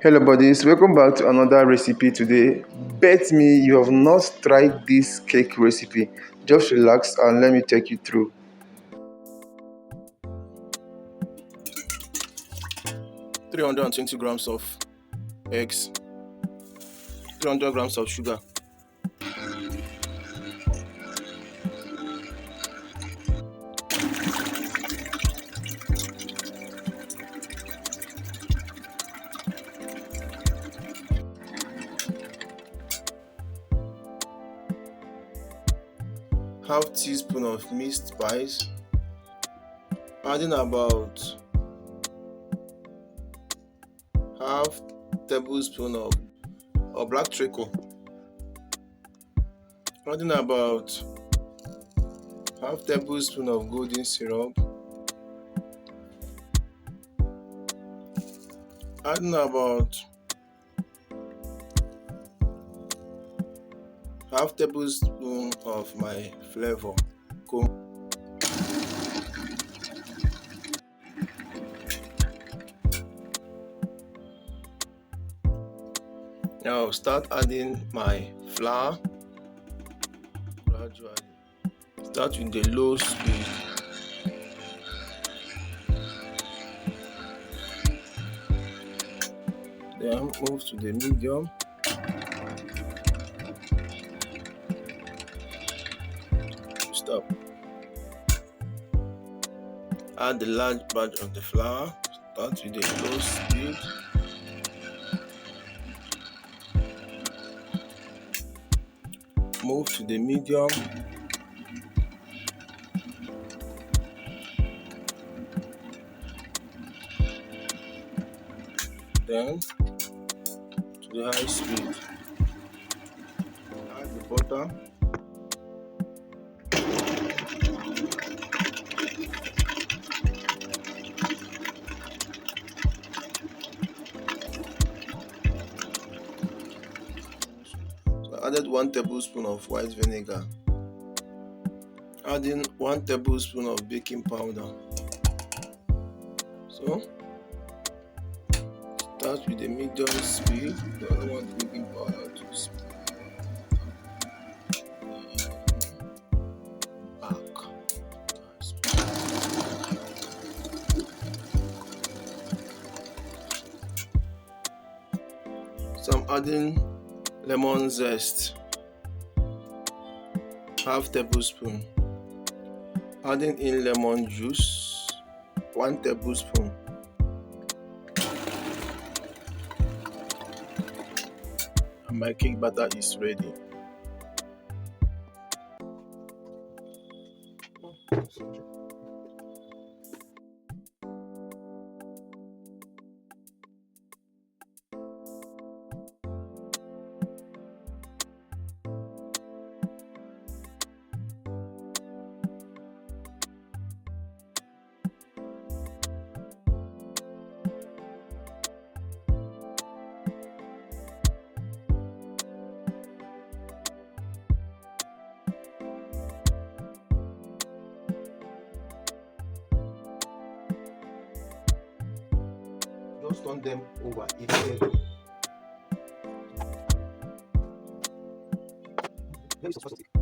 Hello buddies, welcome back to another recipe today. Bet me you have not tried this cake recipe. Just relax and let me take you through. 320 grams of eggs, 300 grams of sugar, half teaspoon of mixed spice, adding about half tablespoon of black treacle, adding about half tablespoon of golden syrup, adding about half tablespoon of my flavor. Now start adding my flour gradually. Start with the low speed. Then move to the medium. Stop. Add the large batch of the flour. Start with the low speed. Move to the medium. Then to the high speed. Add the butter. So I added 1 tablespoon of white vinegar. Adding 1 tablespoon of baking powder. So start with the medium speed. You don't want baking powder to speed. So I'm adding lemon zest, half tablespoon. Adding in lemon juice, 1 tablespoon. And my cake batter is ready. Just turn them over evenly. Very soft.